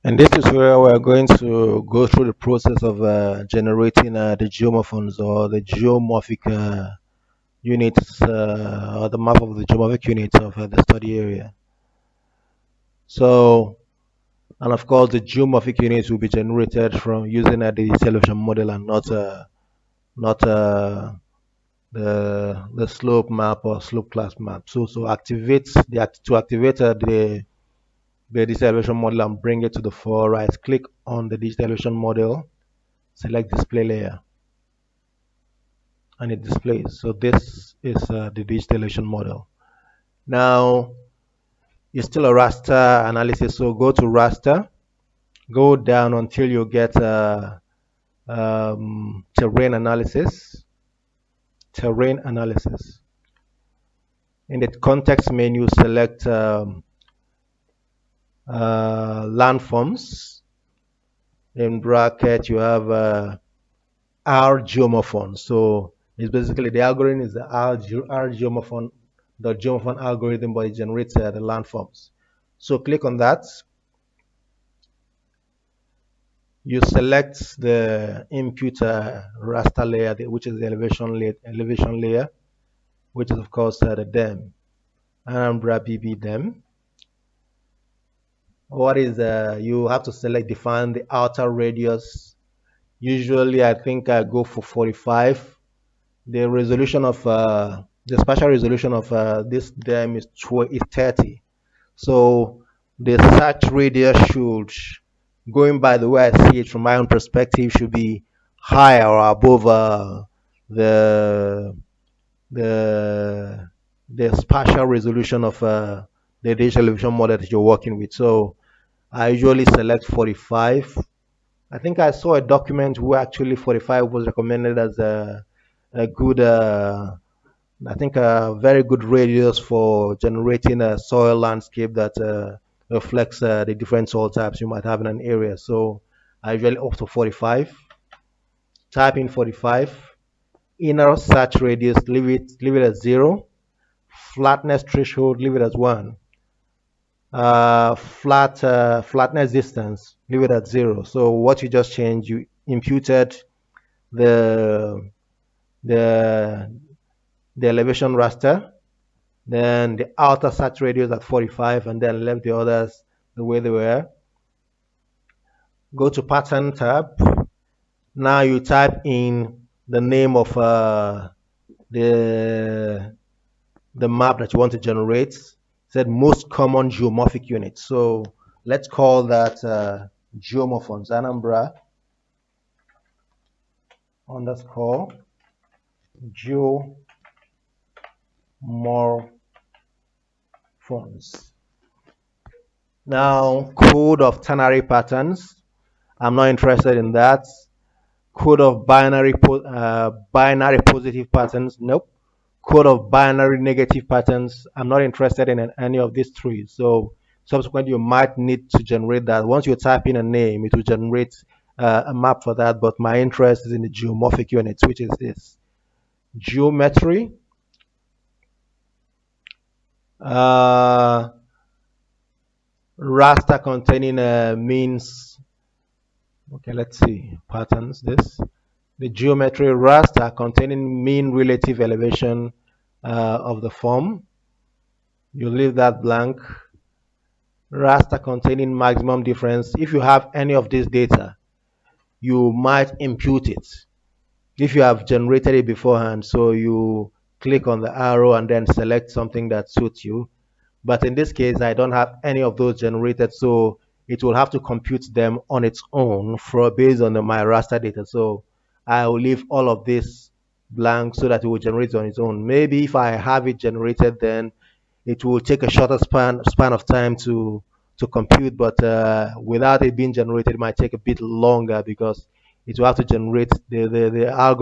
And this is where we're going to go through the process of generating the geomorphons or the geomorphic units or the map of the geomorphic units of the study area. So, and of course, the geomorphic units will be generated from using a distribution model and not the slope map or slope class map. So activate to activate the digital elevation model and bring it to the fore, right click on the digital elevation model, select display layer, and it displays. So this is the digital elevation model. Now it's still a raster analysis, so go to raster, go down until you get terrain analysis. Terrain analysis. In the context menu, select landforms. In bracket, you have R geomorphon. So it's basically the algorithm is the R geomorphon, the geomorphon algorithm, but it generates the landforms. So click on that. You select the input raster layer, which is the elevation layer, which is of course the DEM, Anambra BB DEM. What is you have to define the outer radius. Usually, I think I go for 45. The resolution of the spatial resolution of this DEM is 30. So the search radius should, going by the way I see it from my own perspective, should be higher or above the the the spatial resolution of the digital elevation model that you're working with. So I usually select 45. I think I saw a document where actually 45 was recommended as a good, I think a very good radius for generating a soil landscape that reflects the different soil types you might have in an area. So I usually opt for 45. Type in 45. Inner search radius, leave it at 0. Flatness threshold, leave it as 1. Flatness distance, leave it at 0. So what you just changed, you imputed the the the elevation raster, then the outer search radius at 45, and then left the others the way they were. Go to pattern tab. Now you type in the name of the the map that you want to generate. It said most common geomorphic units. So let's call that geomorphons, Anambra underscore geomorphons. Now, code of ternary patterns. I'm not interested in that. Code of binary positive patterns. Nope. Code of binary negative patterns. I'm not interested in any of these three. So subsequently, you might need to generate that. Once you type in a name, it will generate a map for that. But my interest is in the geomorphic units, which is this geometry. Raster containing means. Okay, let's see patterns. The geometry raster containing mean relative elevation of the form. You leave that blank. Raster containing maximum difference. If you have any of this data, you might impute it. If you have generated it beforehand, so you click on the arrow and then select something that suits you. But in this case, I don't have any of those generated, so it will have to compute them on its own based on my raster data. So I will leave all of this blank so that it will generate on its own. Maybe if I have it generated, then it will take a shorter span of time to compute, but without it being generated, it might take a bit longer because it will have to generate the R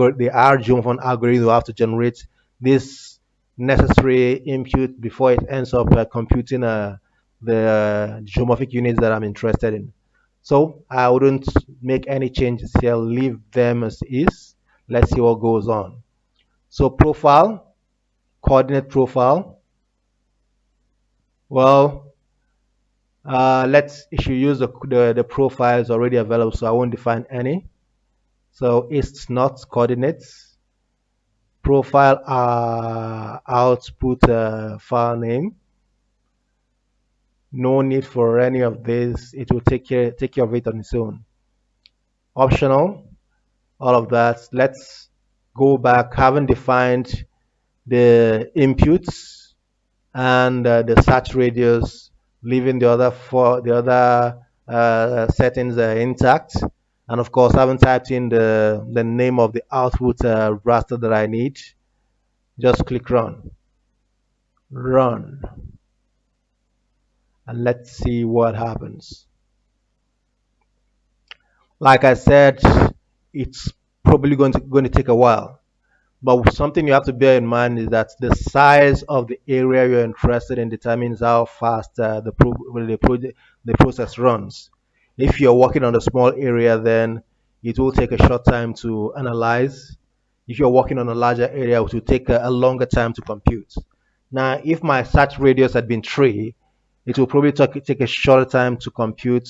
geomorphon algorithm will have to generate this necessary input before it ends up computing the geomorphic units that I'm interested in. So I wouldn't make any changes here, leave them as is. Let's see what goes on. So profile, coordinate profile. Well, Let's if you use the profiles already available, so I won't define any. So east north coordinates, profile output file name. No need for any of this. It will take care of it on its own. Optional, all of that. Let's go back. Haven't defined the inputs and the search radius, leaving the other settings intact. And of course, I haven't typed in the name of the output raster that I need. Just click run. Run. And let's see what happens. Like I said, it's probably going to take a while. But something you have to bear in mind is that the size of the area you're interested in determines how fast the process runs. If you're working on a small area, then it will take a short time to analyze. If you're working on a larger area, it will take a longer time to compute. Now, if my search radius had been 3, it will probably take a shorter time to compute.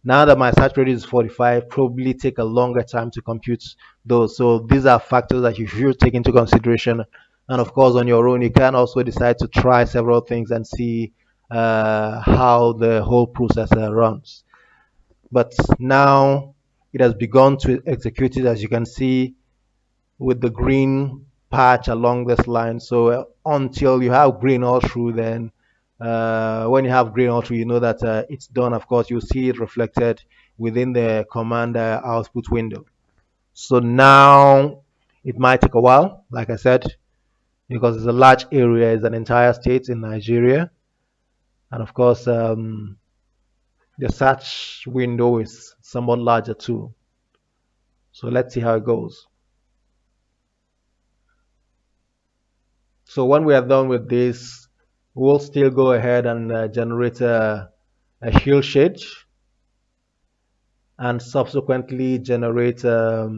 Now that my search radius is 45, probably take a longer time to compute those. So these are factors that you should take into consideration. And of course, on your own, you can also decide to try several things and see how the whole process runs. But now it has begun to execute it, as you can see, with the green patch along this line. So until you have green all through, then when you have green all through, you know that it's done. Of course, you'll see it reflected within the command output window. So now it might take a while, like I said, because it's a large area, it's an entire state in Nigeria. And of course, the search window is somewhat larger too. So let's see how it goes. So when we are done with this, we'll still go ahead and generate a hillshade and subsequently generate uh,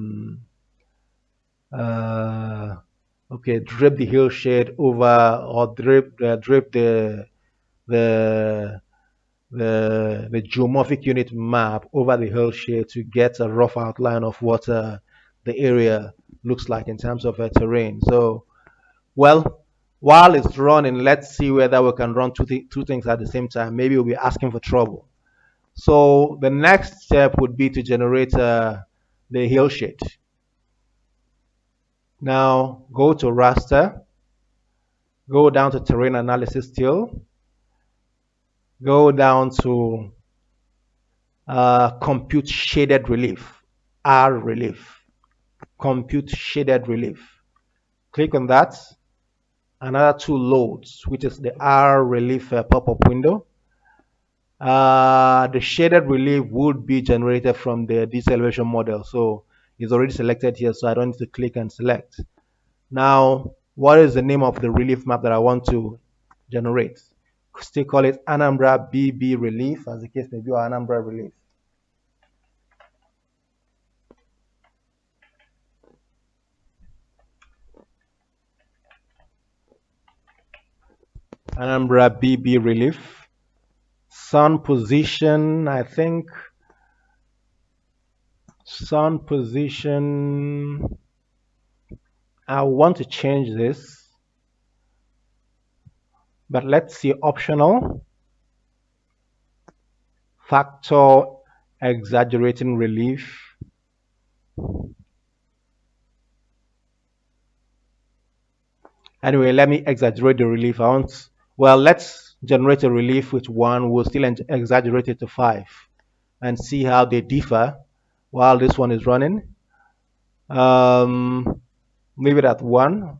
okay, drip the hillshade over or drip the the geomorphic unit map over the hillshade to get a rough outline of what the area looks like in terms of terrain. So well, while it's running, let's see whether we can run two things at the same time. Maybe we'll be asking for trouble. So the next step would be to generate the hillshade. Now go to raster, go down to terrain analysis still, go down to compute shaded relief, R relief, compute shaded relief. Click on that. Another two loads, which is the R relief pop-up window. The shaded relief would be generated from the deceleration model. So it's already selected here, so I don't need to click and select. Now, what is the name of the relief map that I want to generate? Still call it Anambra BB relief, as the case may be, or Anambra relief. Anambra BB relief. Sun position, I think. Sun position. I want to change this, but let's see optional. Factor exaggerating relief. Anyway, let me exaggerate the relief. Well, let's generate a relief with 1. We'll still exaggerate it to 5 and see how they differ while this one is running. Leave it at 1.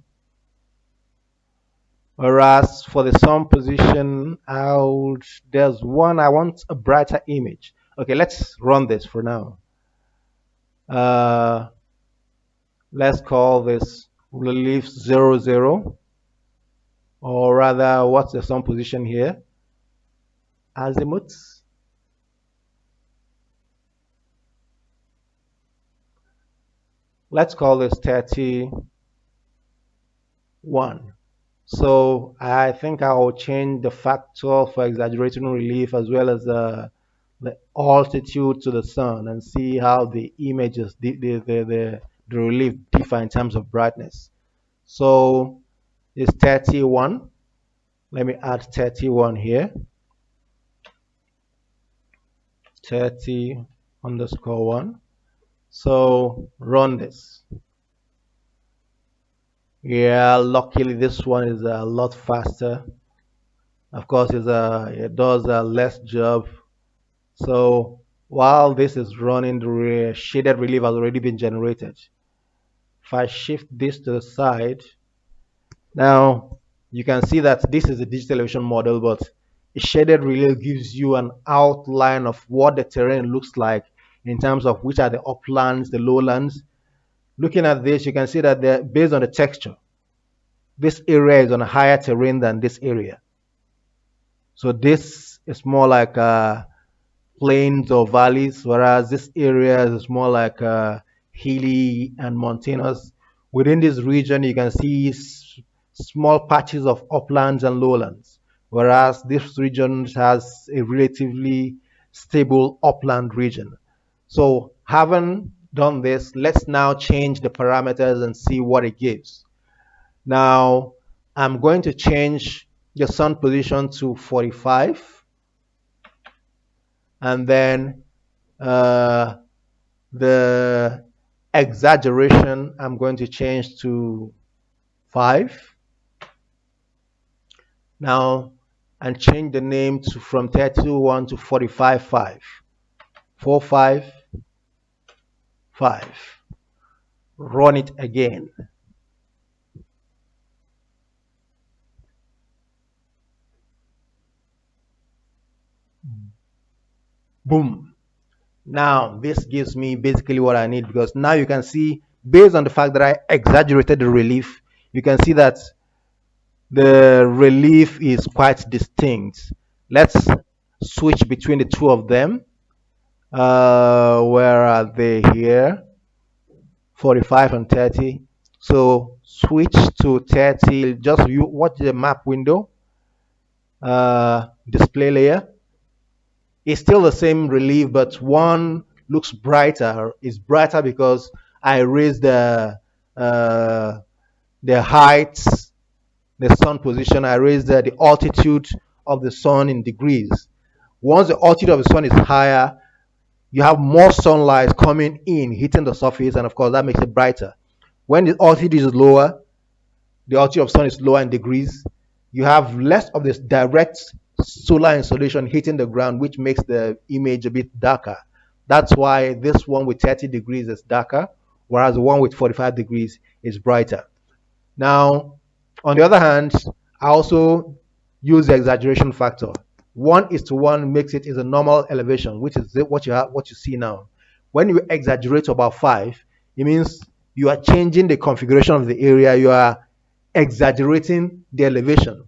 Whereas for the sun position, there's one, I want a brighter image. Okay, let's run this for now. Uh, let's call this relief 0, 0. Or rather, what's the sun position here? Azimuth. Let's call this 31. So I think I will change the factor for exaggerating relief as well as the altitude to the sun and see how the images, the relief differ in terms of brightness. So it's 31. Let me add 31 here. 30 underscore 1. So run this. Yeah, luckily this one is a lot faster. Of course, it does a less job. So while this is running, the shaded relief has already been generated. If I shift this to the side, now you can see that this is a digital elevation model, but a shaded relief gives you an outline of what the terrain looks like in terms of which are the uplands, the lowlands. Looking at this, you can see that based on the texture, this area is on a higher terrain than this area. So this is more like plains or valleys, whereas this area is more like hilly and mountainous. Within this region, you can see small patches of uplands and lowlands, whereas this region has a relatively stable upland region. So having done this, let's now change the parameters and see what it gives. Now, I'm going to change the sun position to 45, and then uh, the exaggeration I'm going to change to 5. Now, and change the name to from 31 to 45.5. 455. Run it again. Boom. Now, this gives me basically what I need, because now you can see, based on the fact that I exaggerated the relief, you can see that the relief is quite distinct. Let's switch between the two of them. Where are they here? 45 and 30. So switch to 30. Just you watch the map window. Display layer. It's still the same relief, but one looks brighter. It's brighter because I raised the heights, the sun position. I raised the altitude of the sun in degrees. Once the altitude of the sun is higher, you have more sunlight coming in, hitting the surface, and of course that makes it brighter. When the altitude is lower, the altitude of sun is lower in degrees, you have less of this direct solar insolation hitting the ground, which makes the image a bit darker. That's why this one with 30 degrees is darker, whereas the one with 45 degrees is brighter. Now, on the other hand, I also use the exaggeration factor. 1:1 makes it is a normal elevation, which is what you see now. When you exaggerate to about 5, it means you are changing the configuration of the area. You are exaggerating the elevation.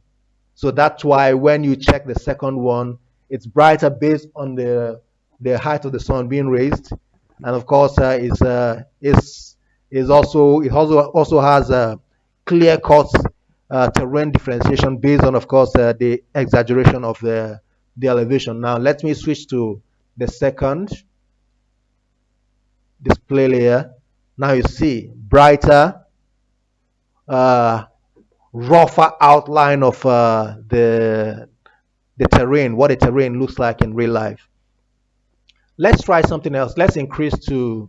So that's why when you check the second one, it's brighter based on the height of the sun being raised, and of course is also it also has a clear cut terrain differentiation based on, of course, the exaggeration of the elevation. Now let me switch to the second display layer. Now you see brighter, uh, rougher outline of the terrain, what the terrain looks like in real life. Let's try something else. Let's increase the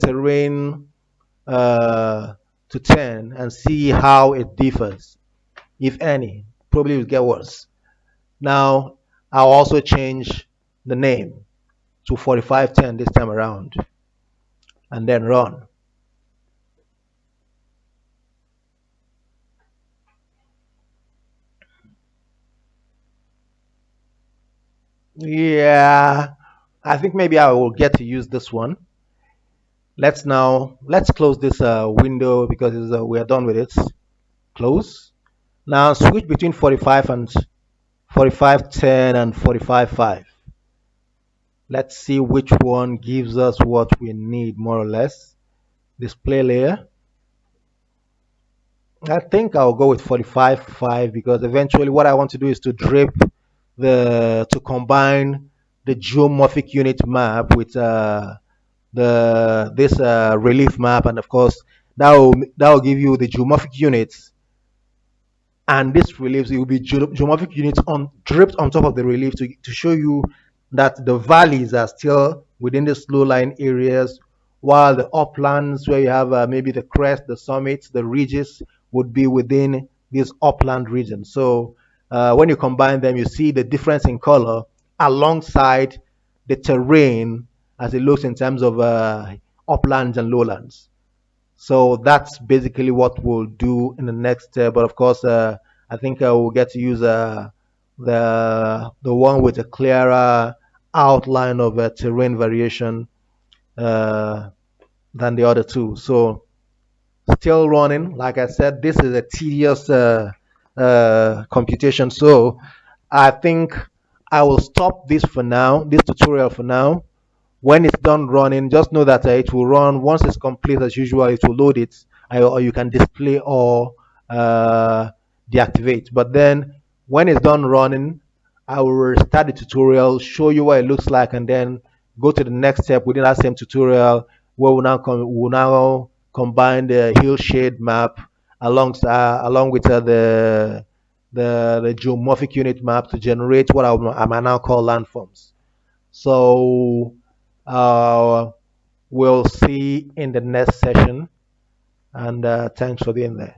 terrain to 10 and see how it differs, if any. Probably will get worse. Now, I'll also change the name to 4510 this time around, and then run. Yeah, I think maybe I will get to use this one. Let's close this window because we are done with it. Close. Now switch between 45 and 4510 and 45.5. Let's see which one gives us what we need more or less. Display layer. I think I'll go with 45.5 because eventually what I want to do is to to combine the geomorphic unit map with the this relief map, and of course that will give you the geomorphic units, and this reliefs, it will be geomorphic units on dripped on top of the relief to show you that the valleys are still within the slow line areas, while the uplands where you have maybe the crest, the summits, the ridges would be within this upland region. So when you combine them, you see the difference in color alongside the terrain as it looks in terms of uplands and lowlands. So that's basically what we'll do in the next step. But of course, I think we'll get to use the one with a clearer outline of terrain variation uh, than the other two. So still running. Like I said, this is a tedious computation. So I think I will stop this for now, this tutorial for now. When it's done running, just know that it will run. Once it's complete, as usual, it will load it, or you can display or deactivate. But then when it's done running, I will restart the tutorial, show you what it looks like, and then go to the next step within that same tutorial where we'll now combine the Hillshade map along with the geomorphic unit map to generate what I might now call landforms. So uh, we'll see in the next session, and thanks for being there.